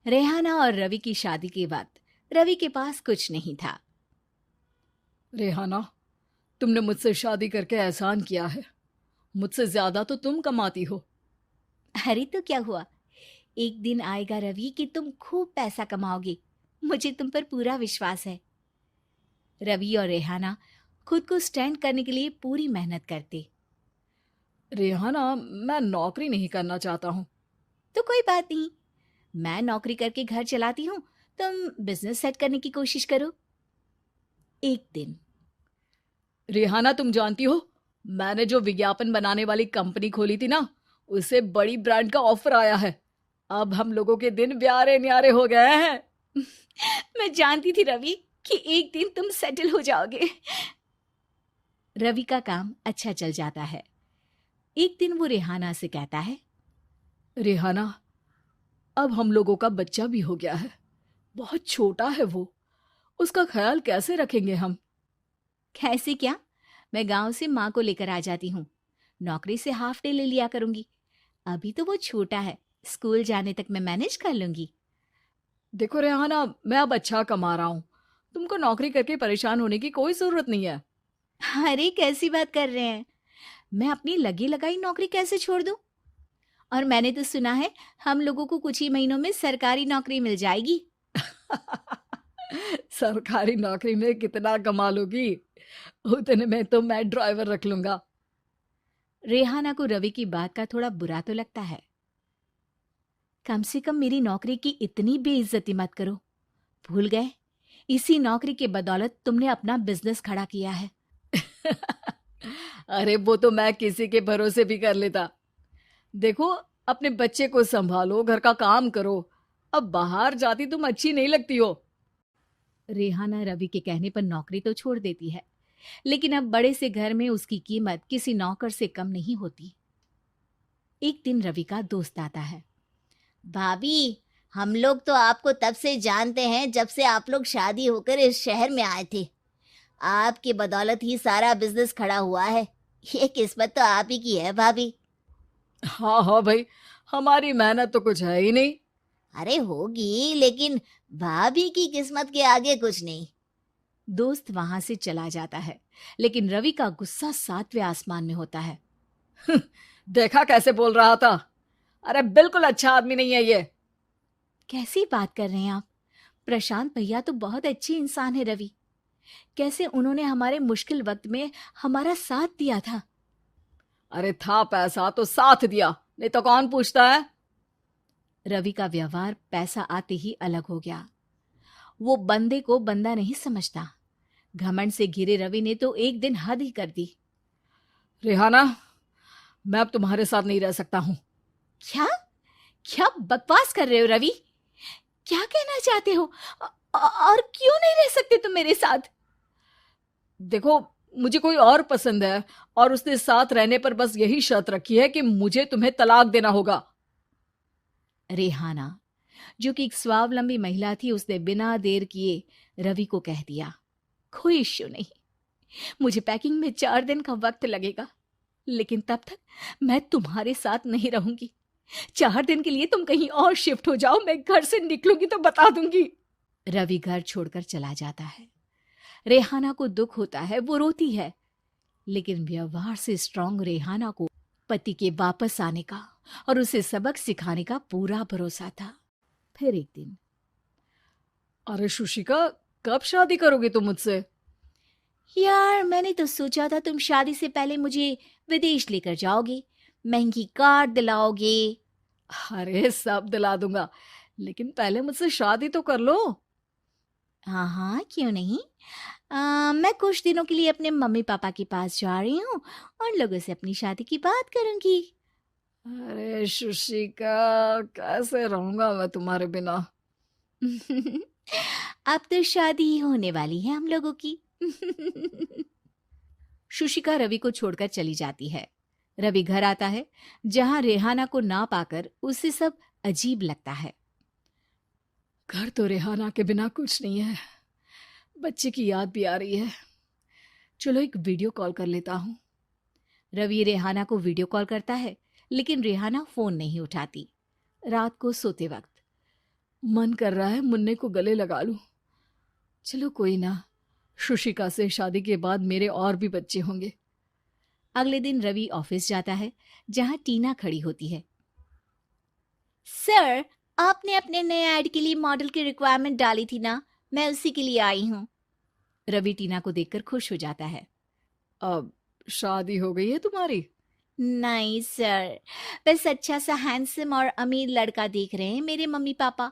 रेहाना और रवि की शादी के बाद रवि के पास कुछ नहीं था। रेहाना, तुमने मुझसे शादी करके एहसान किया है। मुझसे ज्यादा तो तुम कमाती हो। अरे तो क्या हुआ, एक दिन आएगा रवि कि तुम खूब पैसा कमाओगे। मुझे तुम पर पूरा विश्वास है। रवि और रेहाना खुद को स्टैंड करने के लिए पूरी मेहनत करते। रेहाना, मैं नौकरी नहीं करना चाहता हूँ। तो कोई बात नहीं, मैं नौकरी करके घर चलाती हूँ, तुम बिजनेस सेट करने की कोशिश करो। एक दिन रेहाना, तुम जानती हो, मैंने जो विज्ञापन बनाने वाली कंपनी खोली थी ना, उसे बड़ी ब्रांड का ऑफर आया है। अब हम लोगों के दिन ब्यारे न्यारे हो गए हैं। मैं जानती थी रवि कि एक दिन तुम सेटल हो जाओगे। रवि का काम अच्छा चल जाता है। एक दिन वो रेहाना से कहता है, रेहाना, अब हम लोगों का बच्चा भी हो गया है। बहुत छोटा है वो। उसका ख्याल कैसे रखेंगे हम? कैसे क्या, मैं गांव से माँ को लेकर आ जाती हूँ। नौकरी से हाफ डे ले लिया करूंगी। अभी तो वो छोटा है, स्कूल जाने तक मैं मैनेज कर लूंगी। देखो रेहाना, मैं अब अच्छा कमा रहा हूँ। तुमको नौकरी करके परेशान होने की कोई जरूरत नहीं है। अरे कैसी बात कर रहे हैं, मैं अपनी लगी लगाई नौकरी कैसे छोड़ दूं? और मैंने तो सुना है हम लोगों को कुछ ही महीनों में सरकारी नौकरी मिल जाएगी। सरकारी नौकरी में कितना कमा लोगी? उतने में तो मैं ड्राइवर रख लूंगा। रेहाना को रवि की बात का थोड़ा बुरा तो लगता है। कम से कम मेरी नौकरी की इतनी बेइज्जती मत करो। भूल गए, इसी नौकरी के बदौलत तुमने अपना बिजनेस खड़ा किया है। अरे वो तो मैं किसी के भरोसे भी कर लेता। देखो, अपने बच्चे को संभालो, घर का काम करो। अब बाहर जाती तुम अच्छी नहीं लगती हो। रेहाना रवि के कहने पर नौकरी तो छोड़ देती है, लेकिन अब बड़े से घर में उसकी कीमत किसी नौकर से कम नहीं होती। एक दिन रवि का दोस्त आता है। भाभी, हम लोग तो आपको तब से जानते हैं जब से आप लोग शादी होकर इस शहर में आए थे। आपकी बदौलत ही सारा बिजनेस खड़ा हुआ है। ये किस्मत तो आप ही की है भाभी। हाँ हाँ भाई, हमारी मेहनत तो कुछ है ही नहीं। अरे होगी, लेकिन भाभी की किस्मत के आगे कुछ नहीं। दोस्त वहां से चला जाता है, लेकिन रवि का गुस्सा सातवें आसमान में होता है। देखा कैसे बोल रहा था? अरे बिल्कुल अच्छा आदमी नहीं है ये। कैसी बात कर रहे हैं आप? प्रशांत भैया तो बहुत अच्छे इंसान है रवि। कैसे उन्होंने हमारे मुश्किल वक्त में हमारा साथ दिया था। अरे था पैसा तो साथ दिया, नहीं तो कौन पूछता है? रवि का व्यवहार पैसा आते ही अलग हो गया। वो बंदे को बंदा नहीं समझता। घमंड से घिरे रवि ने तो एक दिन हद ही कर दी। रेहाना, मैं अब तुम्हारे साथ नहीं रह सकता हूँ। क्या क्या बकवास कर रहे हो रवि? क्या कहना चाहते हो? और क्यों नहीं रह सकते तुम मेरे साथ? देखो, मुझे कोई और पसंद है, और उसने साथ रहने पर बस यही शर्त रखी है कि मुझे तुम्हें तलाक देना होगा। रेहाना, जो कि एक स्वावलंबी महिला थी, उसने बिना देर किए रवि को कह दिया, कोई इश्यू नहीं, मुझे पैकिंग में 4 दिन का वक्त लगेगा, लेकिन तब तक मैं तुम्हारे साथ नहीं रहूंगी। 4 दिन के लिए तुम कहीं और शिफ्ट हो जाओ, मैं घर से निकलूंगी तो बता दूंगी। रवि घर छोड़कर चला जाता है। रेहाना को दुख होता है, वो रोती है, लेकिन व्यवहार से स्ट्रांग रेहाना को पति के वापस आने का और उसे सबक सिखाने का पूरा भरोसा था। फिर एक दिन, अरे शुशिका, कब शादी करोगे तुम मुझसे? यार मैंने तो सोचा था तुम शादी से पहले मुझे विदेश लेकर जाओगे, महंगी कार दिलाओगे। अरे सब दिला दूंगा, लेकिन पहले मुझसे शादी तो कर लो। हाँ हाँ, क्यों नहीं। मैं कुछ दिनों के लिए अपने मम्मी पापा के पास जा रही हूँ और लोगों से अपनी शादी की बात करूंगी। अरे शुशिका, कैसे रहूंगा मैं तुम्हारे बिना? अब तो शादी ही होने वाली है हम लोगों की। शुशिका रवि को छोड़कर चली जाती है। रवि घर आता है, जहां रेहाना को ना पाकर उसे सब अजीब लगता है। घर तो रेहाना के बिना कुछ नहीं है। बच्चे की याद भी आ रही है। चलो एक वीडियो कॉल कर लेता हूँ। रवि रेहाना को वीडियो कॉल करता है, लेकिन रेहाना फोन नहीं उठाती। रात को सोते वक्त मन कर रहा है मुन्ने को गले लगा लूं। चलो कोई ना, शुशिका से शादी के बाद मेरे और भी बच्चे होंगे। अगले दिन रवि ऑफिस जाता है, जहां टीना खड़ी होती है। सर, आपने अपने नए ऐड के लिए मॉडल की रिक्वायरमेंट डाली थी ना, मैं उसी के लिए आई हूँ। रवि टीना को देखकर खुश हो जाता है। अब शादी हो गई है तुम्हारी? नहीं सर, बस अच्छा सा हैंडसम और अमीर लड़का देख रहे हैं मेरे मम्मी पापा।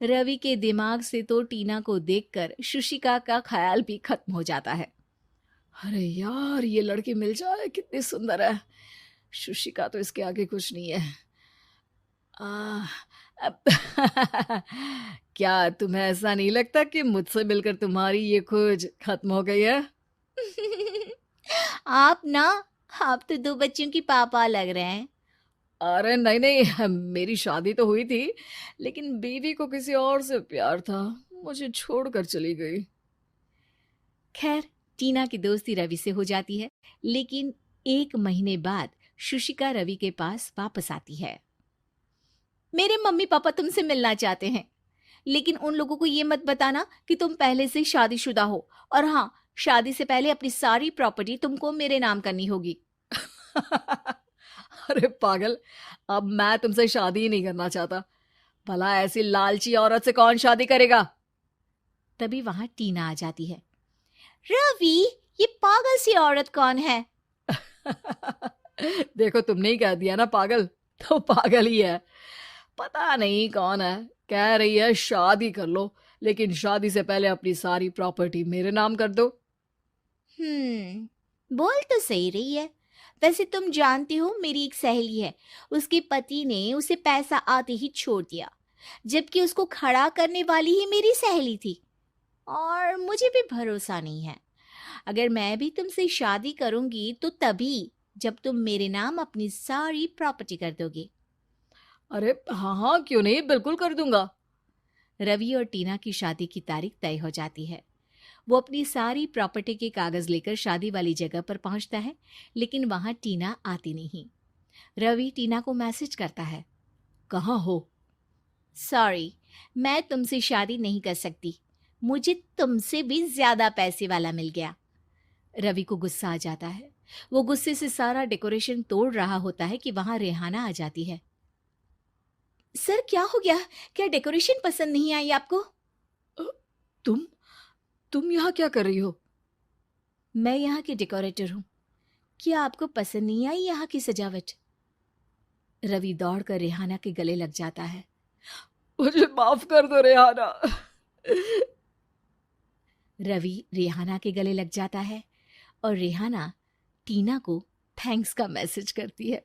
रवि के दिमाग से तो टीना को देखकर शुशिका का ख्याल भी खत्म हो जाता है। अरे यार, ये लड़की मिल जाए कितनी सुंदर है। शुशिका तो इसके आगे कुछ नहीं है। आ, अब क्या तुम्हें ऐसा नहीं लगता कि मुझसे मिलकर तुम्हारी ये खोज खत्म हो गई है? आप ना, आप तो 2 बच्चों की पापा लग रहे हैं। अरे नहीं नहीं, मेरी शादी तो हुई थी, लेकिन बीवी को किसी और से प्यार था, मुझे छोड़कर चली गई। खैर, टीना की दोस्ती रवि से हो जाती है, लेकिन 1 महीने बाद शुशिका रवि के पास वापस आती है। मेरे मम्मी पापा तुमसे मिलना चाहते हैं, लेकिन उन लोगों को ये मत बताना कि तुम पहले से शादीशुदा हो, और हाँ, शादी से पहले अपनी सारी प्रॉपर्टी तुमको मेरे नाम करनी होगी। अरे पागल, अब मैं तुमसे शादी ही नहीं करना चाहता। भला ऐसी लालची औरत से कौन शादी करेगा? तभी वहां टीना आ जाती है। रवि, ये पागल सी औरत कौन है? देखो, तुमने ही कह दिया ना पागल, तो पागल ही है। पता नहीं कौन है, कह रही है शादी कर लो, लेकिन शादी से पहले अपनी सारी प्रॉपर्टी मेरे नाम कर दो। बोल तो सही रही है। वैसे तुम जानती हो, मेरी एक सहेली है, उसके पति ने उसे पैसा आते ही छोड़ दिया, जबकि उसको खड़ा करने वाली ही मेरी सहेली थी। और मुझे भी भरोसा नहीं है। अगर मैं भी तुमसे शादी करूंगी तो तभी, जब तुम मेरे नाम अपनी सारी प्रॉपर्टी कर दोगे। अरे हाँ हाँ, क्यों नहीं, बिल्कुल कर दूंगा। रवि और टीना की शादी की तारीख तय हो जाती है। वो अपनी सारी प्रॉपर्टी के कागज लेकर शादी वाली जगह पर पहुंचता है, लेकिन वहां टीना आती नहीं। रवि टीना को मैसेज करता है। कहाँ हो? सॉरी, मैं तुमसे शादी नहीं कर सकती, मुझे तुमसे भी ज्यादा पैसे वाला मिल गया। रवि को गुस्सा आ जाता है। वो गुस्से से सारा डेकोरेशन तोड़ रहा होता है कि वहां रेहाना आ जाती है। सर, क्या हो गया? क्या डेकोरेशन पसंद नहीं आई आपको? अ, तुम यहाँ क्या कर रही हो? मैं यहाँ की डेकोरेटर हूँ। क्या आपको पसंद नहीं आई यहाँ की सजावट? रवि दौड़कर रेहाना के गले लग जाता है। मुझे माफ कर दो रेहाना। रवि रेहाना के गले लग जाता है और रेहाना टीना को थैंक्स का मैसेज करती है।